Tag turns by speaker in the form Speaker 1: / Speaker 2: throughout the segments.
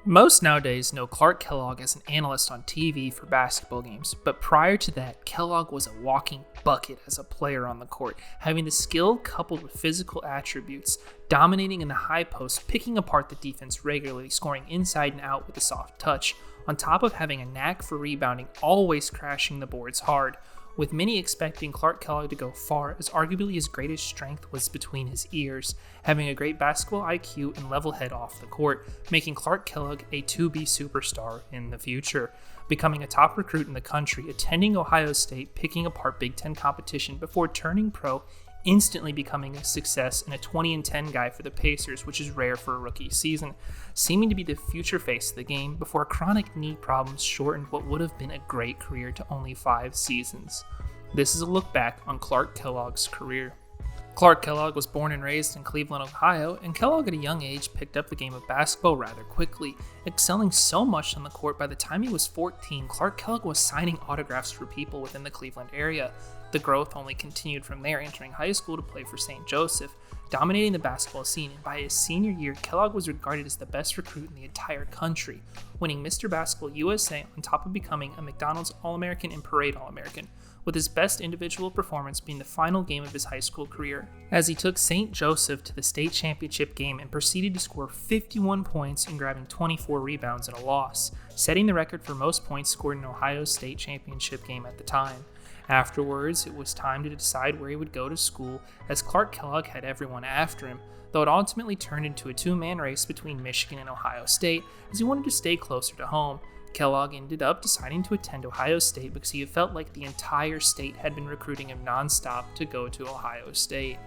Speaker 1: Most nowadays know Clark Kellogg as an analyst on TV for basketball games, but prior to that, Kellogg was a walking bucket as a player on the court, having the skill coupled with physical attributes, dominating in the high post, picking apart the defense regularly, scoring inside and out with a soft touch, on top of having a knack for rebounding, always crashing the boards hard. With many expecting Clark Kellogg to go far, as arguably his greatest strength was between his ears, having a great basketball IQ and level head off the court, making Clark Kellogg a to-be superstar in the future. Becoming a top recruit in the country, attending Ohio State, picking apart Big Ten competition before turning pro, instantly becoming a success and a 20-10 guy for the Pacers, which is rare for a rookie season, seeming to be the future face of the game before chronic knee problems shortened what would have been a great career to only 5 seasons. This is a look back on Clark Kellogg's career. Clark Kellogg was born and raised in Cleveland, Ohio, and Kellogg at a young age picked up the game of basketball rather quickly, excelling so much on the court by the time he was 14, Clark Kellogg was signing autographs for people within the Cleveland area. The growth only continued from there, entering high school to play for St. Joseph, dominating the basketball scene, and by his senior year, Kellogg was regarded as the best recruit in the entire country, winning Mr. Basketball USA on top of becoming a McDonald's All-American and Parade All-American, with his best individual performance being the final game of his high school career, as he took St. Joseph to the state championship game and proceeded to score 51 points and grabbing 24 rebounds in a loss, setting the record for most points scored in an Ohio State championship game at the time. Afterwards, it was time to decide where he would go to school, as Clark Kellogg had everyone after him, though it ultimately turned into a two-man race between Michigan and Ohio State, as he wanted to stay closer to home. Kellogg ended up deciding to attend Ohio State because he felt like the entire state had been recruiting him nonstop to go to Ohio State.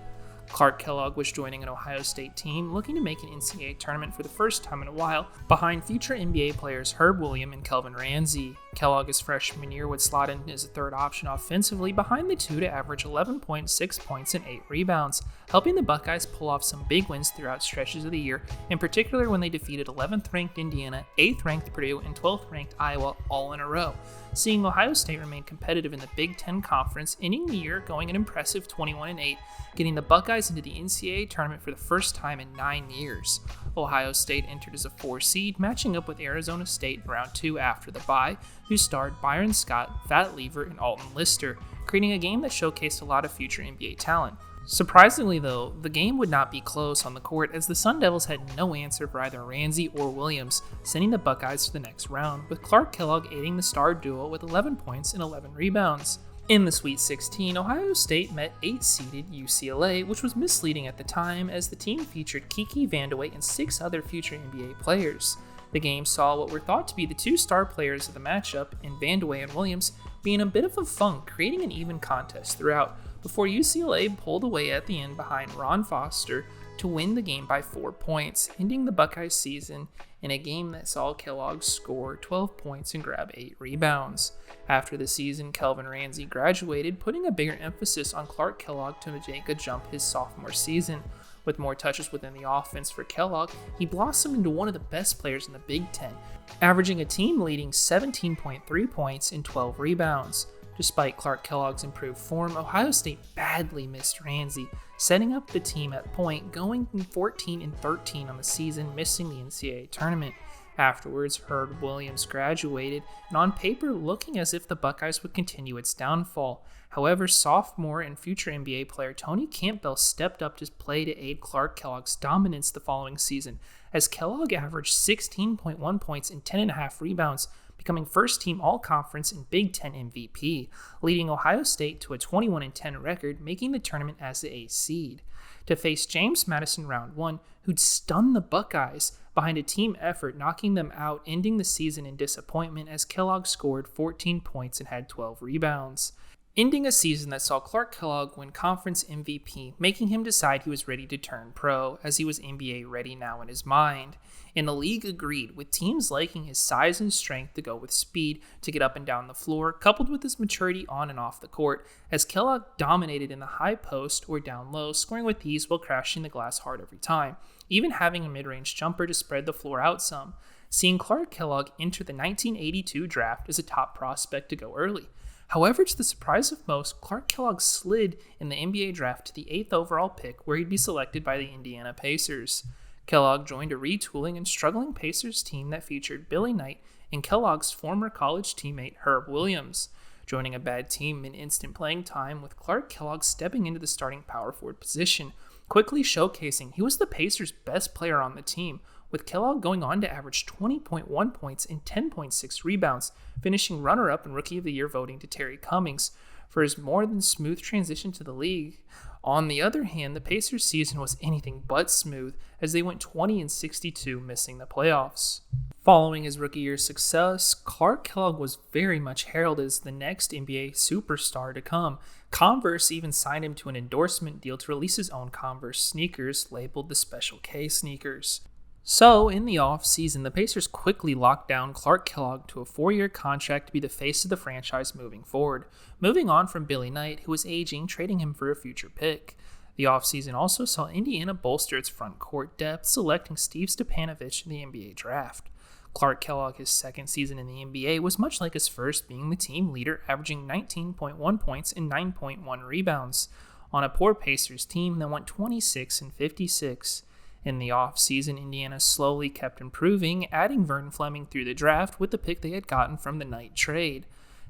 Speaker 1: Clark Kellogg was joining an Ohio State team looking to make an NCAA tournament for the first time in a while, behind future NBA players Herb Williams and Kelvin Ramsey. Kellogg his freshman year would slot in as a third option offensively behind the two to average 11.6 points and 8 rebounds, helping the Buckeyes pull off some big wins throughout stretches of the year, in particular when they defeated 11th ranked Indiana, 8th ranked Purdue, and 12th ranked Iowa all in a row, seeing Ohio State remain competitive in the Big Ten Conference, ending the year going an impressive 21-8, getting the Buckeyes into the NCAA tournament for the first time in 9 years. Ohio State entered as a 4 seed, matching up with Arizona State in round 2 after the bye, who starred Byron Scott, Vat Lever, and Alton Lister, creating a game that showcased a lot of future NBA talent. Surprisingly though, the game would not be close on the court as the Sun Devils had no answer for either Ramsey or Williams, sending the Buckeyes to the next round, with Clark Kellogg aiding the star duo with 11 points and 11 rebounds. In the Sweet 16, Ohio State met 8-seeded UCLA, which was misleading at the time as the team featured Kiki Vandeweghe and 6 other future NBA players. The game saw what were thought to be the 2 star players of the matchup in Vandeweghe and Williams being a bit of a funk, creating an even contest throughout, before UCLA pulled away at the end behind Ron Foster to win the game by 4 points, ending the Buckeyes season in a game that saw Kellogg score 12 points and grab 8 rebounds. After the season, Kelvin Ramsey graduated, putting a bigger emphasis on Clark Kellogg to make a jump his sophomore season. With more touches within the offense for Kellogg, he blossomed into one of the best players in the Big Ten, averaging a team-leading 17.3 points and 12 rebounds. Despite Clark Kellogg's improved form, Ohio State badly missed Ramsey, setting up the team at point, going 14-13 on the season, missing the NCAA tournament. Afterwards, Herb Williams graduated, and on paper looking as if the Buckeyes would continue its downfall. However, sophomore and future NBA player Tony Campbell stepped up to play to aid Clark Kellogg's dominance the following season, as Kellogg averaged 16.1 points and 10.5 rebounds, becoming first-team All-Conference and Big Ten MVP, leading Ohio State to a 21-10 record, making the tournament as the 8th seed. To face James Madison round 1, who'd stunned the Buckeyes behind a team effort, knocking them out, ending the season in disappointment as Kellogg scored 14 points and had 12 rebounds. Ending a season that saw Clark Kellogg win conference MVP, making him decide he was ready to turn pro, as he was NBA ready now in his mind. And the league agreed, with teams liking his size and strength to go with speed to get up and down the floor, coupled with his maturity on and off the court, as Kellogg dominated in the high post or down low, scoring with ease while crashing the glass hard every time, even having a mid-range jumper to spread the floor out some, seeing Clark Kellogg enter the 1982 draft as a top prospect to go early. However, to the surprise of most, Clark Kellogg slid in the NBA draft to the 8th overall pick, where he'd be selected by the Indiana Pacers. Kellogg joined a retooling and struggling Pacers team that featured Billy Knight and Kellogg's former college teammate Herb Williams. Joining a bad team meant instant playing time, with Clark Kellogg stepping into the starting power forward position, quickly showcasing he was the Pacers' best player on the team, with Kellogg going on to average 20.1 points and 10.6 rebounds, finishing runner-up in Rookie of the Year voting to Terry Cummings for his more than smooth transition to the league. On the other hand, the Pacers' season was anything but smooth, as they went 20-62, missing the playoffs. Following his rookie year success, Clark Kellogg was very much heralded as the next NBA superstar to come. Converse even signed him to an endorsement deal to release his own Converse sneakers, labeled the Special K sneakers. So, in the offseason, the Pacers quickly locked down Clark Kellogg to a 4-year contract to be the face of the franchise moving forward, moving on from Billy Knight, who was aging, trading him for a future pick. The offseason also saw Indiana bolster its front court depth, selecting Steve Stepanovich in the NBA draft. Clark Kellogg, his second season in the NBA, was much like his first, being the team leader, averaging 19.1 points and 9.1 rebounds, on a poor Pacers team that went 26-56. In the offseason, Indiana slowly kept improving, adding Vern Fleming through the draft with the pick they had gotten from the Knight trade.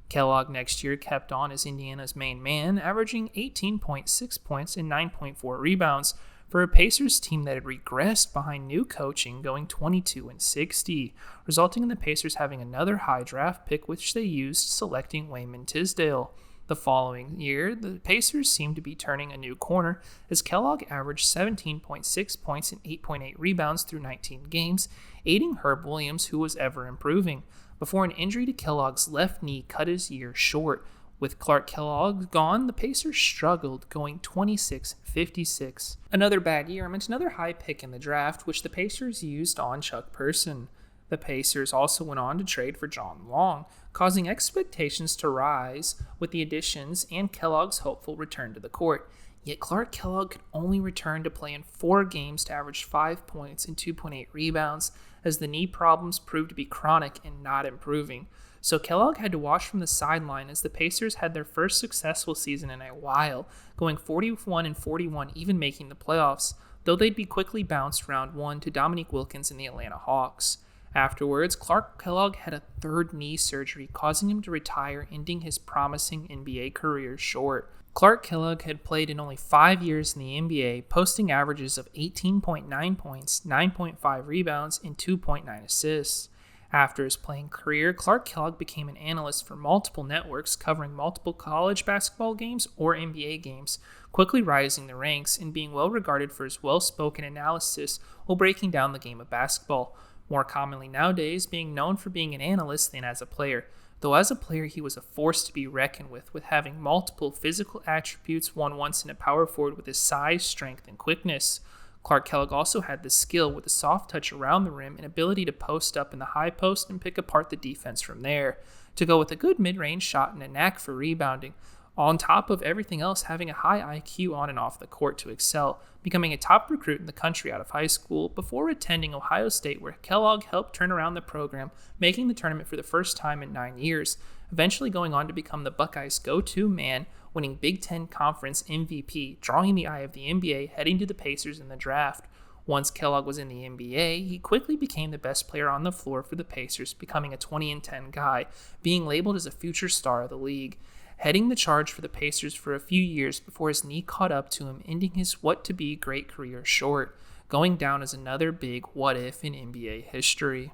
Speaker 1: Kellogg next year kept on as Indiana's main man, averaging 18.6 points and 9.4 rebounds for a Pacers team that had regressed behind new coaching, going 22-60, resulting in the Pacers having another high draft pick, which they used, selecting Wayman Tisdale. The following year, the Pacers seemed to be turning a new corner, as Kellogg averaged 17.6 points and 8.8 rebounds through 19 games, aiding Herb Williams, who was ever improving, before an injury to Kellogg's left knee cut his year short. With Clark Kellogg gone, the Pacers struggled, going 26-56. Another bad year meant another high pick in the draft, which the Pacers used on Chuck Person. The Pacers also went on to trade for John Long, causing expectations to rise with the additions and Kellogg's hopeful return to the court. Yet Clark Kellogg could only return to play in 4 games to average 5 points and 2.8 rebounds, as the knee problems proved to be chronic and not improving. So Kellogg had to watch from the sideline as the Pacers had their first successful season in a while, going 41-41, even making the playoffs, though they'd be quickly bounced round 1 to Dominique Wilkins and the Atlanta Hawks. Afterwards, Clark Kellogg had a third knee surgery, causing him to retire, ending his promising NBA career short. Clark Kellogg had played in only 5 years in the NBA, posting averages of 18.9 points, 9.5 rebounds, and 2.9 assists. After his playing career, Clark Kellogg became an analyst for multiple networks, covering multiple college basketball games or NBA games, quickly rising the ranks and being well regarded for his well-spoken analysis while breaking down the game of basketball, more commonly nowadays being known for being an analyst than as a player, though as a player he was a force to be reckoned with having multiple physical attributes won once in a power forward with his size, strength, and quickness. Clark Kellogg also had the skill with a soft touch around the rim and ability to post up in the high post and pick apart the defense from there, to go with a good mid-range shot and a knack for rebounding, on top of everything else having a high IQ on and off the court to excel, becoming a top recruit in the country out of high school before attending Ohio State, where Kellogg helped turn around the program, making the tournament for the first time in 9 years, eventually going on to become the Buckeyes' go-to man, winning Big Ten Conference MVP, drawing the eye of the NBA, heading to the Pacers in the draft. Once Kellogg was in the NBA, he quickly became the best player on the floor for the Pacers, becoming a 20-10 guy, being labeled as a future star of the league, heading the charge for the Pacers for a few years before his knee caught up to him, ending his what-to-be great career short, going down as another big what-if in NBA history.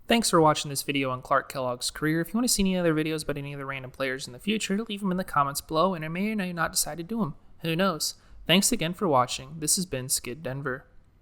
Speaker 1: Thanks for watching this video on Clark Kellogg's career. If you want to see any other videos about any other random players in the future, leave them in the comments below, and I may or may not decide to do them. Who knows? Thanks again for watching. This has been Skid Denver.